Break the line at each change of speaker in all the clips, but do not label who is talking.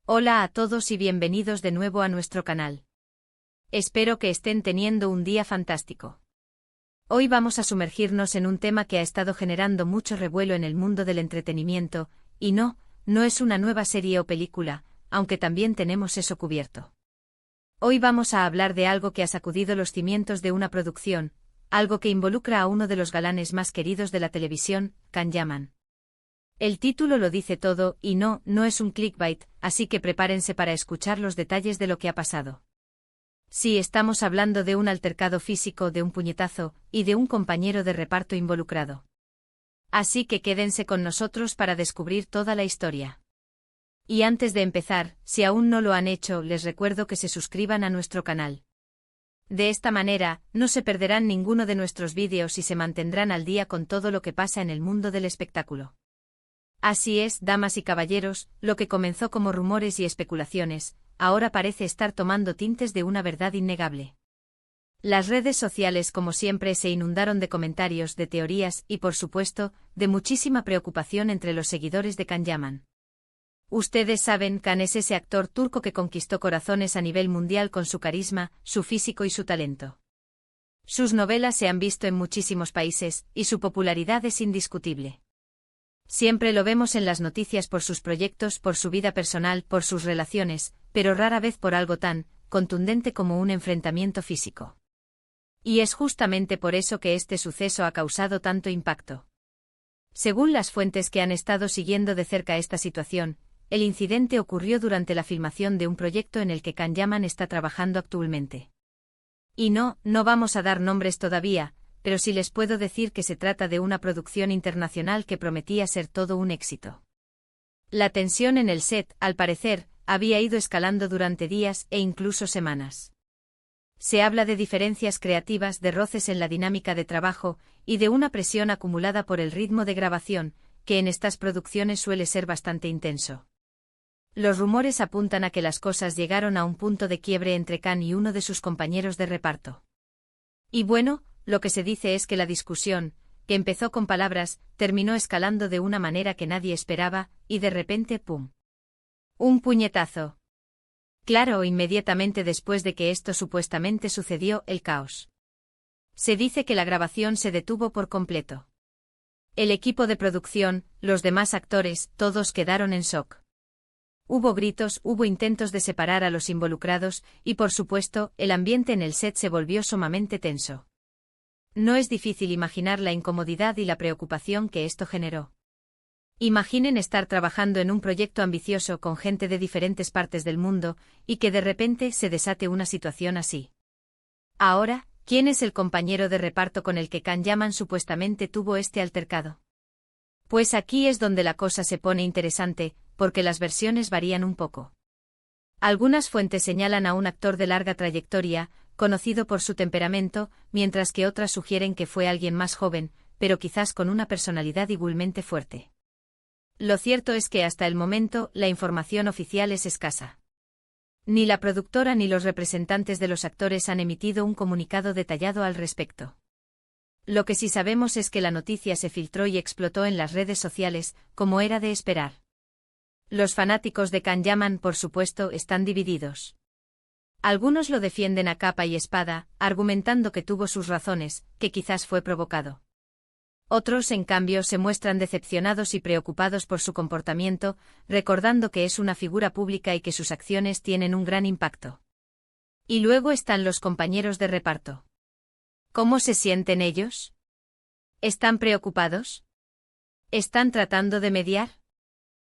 Hola a todos y bienvenidos de nuevo a nuestro canal. Espero que estén teniendo un día fantástico. Hoy vamos a sumergirnos en un tema que ha estado generando mucho revuelo en el mundo del entretenimiento, y no es una nueva serie o película, aunque también tenemos eso cubierto. Hoy vamos a hablar de algo que ha sacudido los cimientos de una producción, algo que involucra a uno de los galanes más queridos de la televisión, Can Yaman. El título lo dice todo y no es un clickbait, así que prepárense para escuchar los detalles de lo que ha pasado. Sí, estamos hablando de un altercado físico, de un puñetazo, y de un compañero de reparto involucrado. Así que quédense con nosotros para descubrir toda la historia. Y antes de empezar, si aún no lo han hecho, les recuerdo que se suscriban a nuestro canal. De esta manera, no se perderán ninguno de nuestros vídeos y se mantendrán al día con todo lo que pasa en el mundo del espectáculo. Así es, damas y caballeros, lo que comenzó como rumores y especulaciones, ahora parece estar tomando tintes de una verdad innegable. Las redes sociales, como siempre, se inundaron de comentarios, de teorías y, por supuesto, de muchísima preocupación entre los seguidores de Can Yaman. Ustedes saben, Can es ese actor turco que conquistó corazones a nivel mundial con su carisma, su físico y su talento. Sus novelas se han visto en muchísimos países, y su popularidad es indiscutible. Siempre lo vemos en las noticias por sus proyectos, por su vida personal, por sus relaciones, pero rara vez por algo tan contundente como un enfrentamiento físico. Y es justamente por eso que este suceso ha causado tanto impacto. Según las fuentes que han estado siguiendo de cerca esta situación, el incidente ocurrió durante la filmación de un proyecto en el que Can Yaman está trabajando actualmente. Y no vamos a dar nombres todavía, pero sí les puedo decir que se trata de una producción internacional que prometía ser todo un éxito. La tensión en el set, al parecer, había ido escalando durante días e incluso semanas. Se habla de diferencias creativas, de roces en la dinámica de trabajo, y de una presión acumulada por el ritmo de grabación, que en estas producciones suele ser bastante intenso. Los rumores apuntan a que las cosas llegaron a un punto de quiebre entre Can y uno de sus compañeros de reparto. Y bueno, lo que se dice es que la discusión, que empezó con palabras, terminó escalando de una manera que nadie esperaba, y de repente ¡pum! Un puñetazo. Claro, inmediatamente después de que esto supuestamente sucedió, el caos. Se dice que la grabación se detuvo por completo. El equipo de producción, los demás actores, todos quedaron en shock. Hubo gritos, hubo intentos de separar a los involucrados, y por supuesto, el ambiente en el set se volvió sumamente tenso. No es difícil imaginar la incomodidad y la preocupación que esto generó. Imaginen estar trabajando en un proyecto ambicioso con gente de diferentes partes del mundo, y que de repente se desate una situación así. Ahora, ¿quién es el compañero de reparto con el que Can Yaman supuestamente tuvo este altercado? Pues aquí es donde la cosa se pone interesante, porque las versiones varían un poco. Algunas fuentes señalan a un actor de larga trayectoria, conocido por su temperamento, mientras que otras sugieren que fue alguien más joven, pero quizás con una personalidad igualmente fuerte. Lo cierto es que hasta el momento la información oficial es escasa. Ni la productora ni los representantes de los actores han emitido un comunicado detallado al respecto. Lo que sí sabemos es que la noticia se filtró y explotó en las redes sociales, como era de esperar. Los fanáticos de Can Yaman, por supuesto, están divididos. Algunos lo defienden a capa y espada, argumentando que tuvo sus razones, que quizás fue provocado. Otros, en cambio, se muestran decepcionados y preocupados por su comportamiento, recordando que es una figura pública y que sus acciones tienen un gran impacto. Y luego están los compañeros de reparto. ¿Cómo se sienten ellos? ¿Están preocupados? ¿Están tratando de mediar?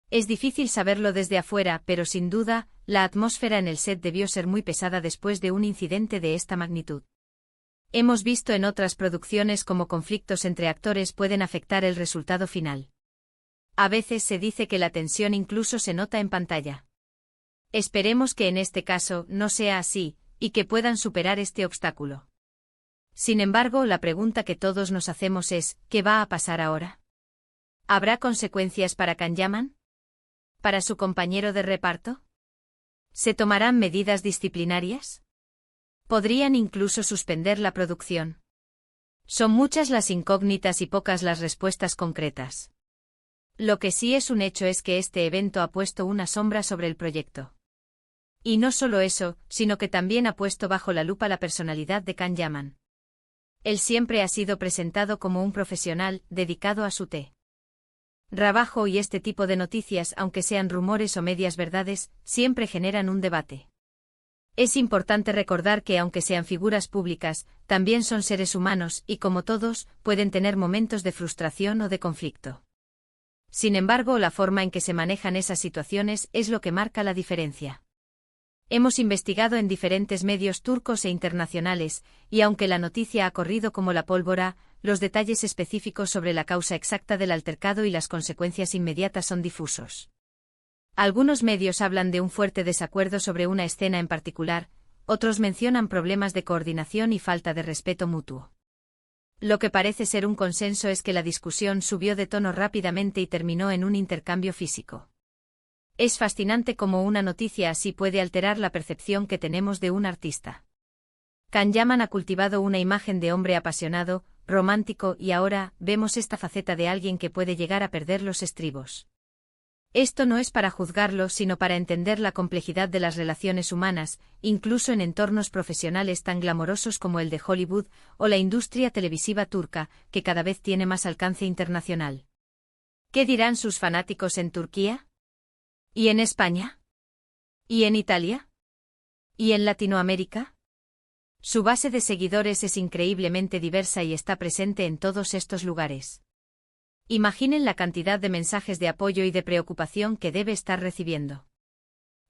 Es difícil saberlo desde afuera, pero sin duda, la atmósfera en el set debió ser muy pesada después de un incidente de esta magnitud. Hemos visto en otras producciones cómo conflictos entre actores pueden afectar el resultado final. A veces se dice que la tensión incluso se nota en pantalla. Esperemos que en este caso no sea así, y que puedan superar este obstáculo. Sin embargo, la pregunta que todos nos hacemos es, ¿qué va a pasar ahora? ¿Habrá consecuencias para Can Yaman? ¿Para su compañero de reparto? ¿Se tomarán medidas disciplinarias? ¿Podrían incluso suspender la producción? Son muchas las incógnitas y pocas las respuestas concretas. Lo que sí es un hecho es que este evento ha puesto una sombra sobre el proyecto. Y no solo eso, sino que también ha puesto bajo la lupa la personalidad de Can Yaman. Él siempre ha sido presentado como un profesional, dedicado a su trabajo y este tipo de noticias, aunque sean rumores o medias verdades, siempre generan un debate. Es importante recordar que aunque sean figuras públicas, también son seres humanos y, como todos, pueden tener momentos de frustración o de conflicto. Sin embargo, la forma en que se manejan esas situaciones es lo que marca la diferencia. Hemos investigado en diferentes medios turcos e internacionales, y aunque la noticia ha corrido como la pólvora, los detalles específicos sobre la causa exacta del altercado y las consecuencias inmediatas son difusos. Algunos medios hablan de un fuerte desacuerdo sobre una escena en particular, otros mencionan problemas de coordinación y falta de respeto mutuo. Lo que parece ser un consenso es que la discusión subió de tono rápidamente y terminó en un intercambio físico. Es fascinante cómo una noticia así puede alterar la percepción que tenemos de un artista. Can Yaman ha cultivado una imagen de hombre apasionado, romántico y ahora vemos esta faceta de alguien que puede llegar a perder los estribos. Esto no es para juzgarlo, sino para entender la complejidad de las relaciones humanas, incluso en entornos profesionales tan glamorosos como el de Hollywood o la industria televisiva turca, que cada vez tiene más alcance internacional. ¿Qué dirán sus fanáticos en Turquía? ¿Y en España? ¿Y en Italia? ¿Y en Latinoamérica? Su base de seguidores es increíblemente diversa y está presente en todos estos lugares. Imaginen la cantidad de mensajes de apoyo y de preocupación que debe estar recibiendo.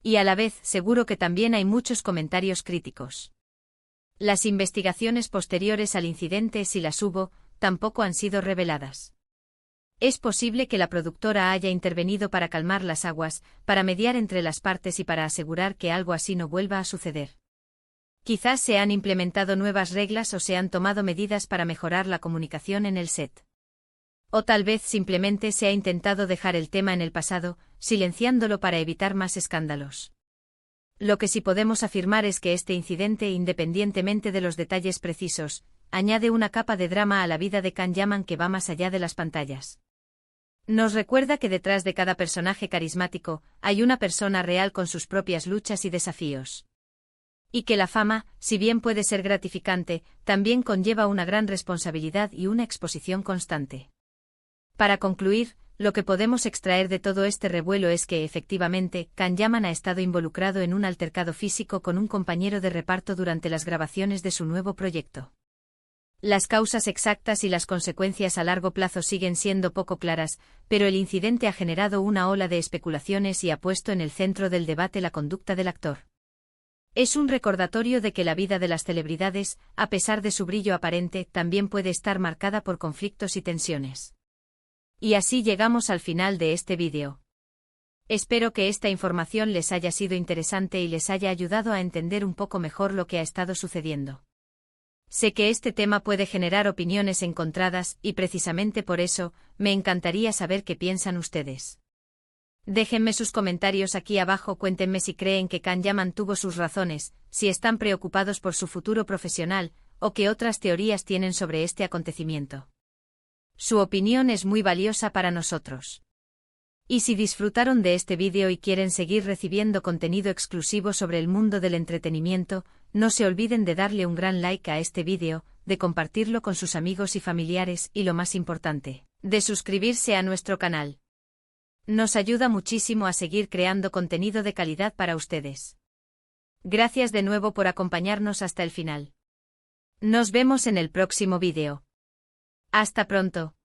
Y a la vez, seguro que también hay muchos comentarios críticos. Las investigaciones posteriores al incidente, si las hubo, tampoco han sido reveladas. Es posible que la productora haya intervenido para calmar las aguas, para mediar entre las partes y para asegurar que algo así no vuelva a suceder. Quizás se han implementado nuevas reglas o se han tomado medidas para mejorar la comunicación en el set. O tal vez simplemente se ha intentado dejar el tema en el pasado, silenciándolo para evitar más escándalos. Lo que sí podemos afirmar es que este incidente, independientemente de los detalles precisos, añade una capa de drama a la vida de Can Yaman que va más allá de las pantallas. Nos recuerda que detrás de cada personaje carismático hay una persona real con sus propias luchas y desafíos. Y que la fama, si bien puede ser gratificante, también conlleva una gran responsabilidad y una exposición constante. Para concluir, lo que podemos extraer de todo este revuelo es que efectivamente, Can Yaman ha estado involucrado en un altercado físico con un compañero de reparto durante las grabaciones de su nuevo proyecto. Las causas exactas y las consecuencias a largo plazo siguen siendo poco claras, pero el incidente ha generado una ola de especulaciones y ha puesto en el centro del debate la conducta del actor. Es un recordatorio de que la vida de las celebridades, a pesar de su brillo aparente, también puede estar marcada por conflictos y tensiones. Y así llegamos al final de este vídeo. Espero que esta información les haya sido interesante y les haya ayudado a entender un poco mejor lo que ha estado sucediendo. Sé que este tema puede generar opiniones encontradas y precisamente por eso, me encantaría saber qué piensan ustedes. Déjenme sus comentarios aquí abajo, cuéntenme si creen que Can Yaman tuvo sus razones, si están preocupados por su futuro profesional, o qué otras teorías tienen sobre este acontecimiento. Su opinión es muy valiosa para nosotros. Y si disfrutaron de este vídeo y quieren seguir recibiendo contenido exclusivo sobre el mundo del entretenimiento, no se olviden de darle un gran like a este vídeo, de compartirlo con sus amigos y familiares y lo más importante, de suscribirse a nuestro canal. Nos ayuda muchísimo a seguir creando contenido de calidad para ustedes. Gracias de nuevo por acompañarnos hasta el final. Nos vemos en el próximo vídeo. Hasta pronto.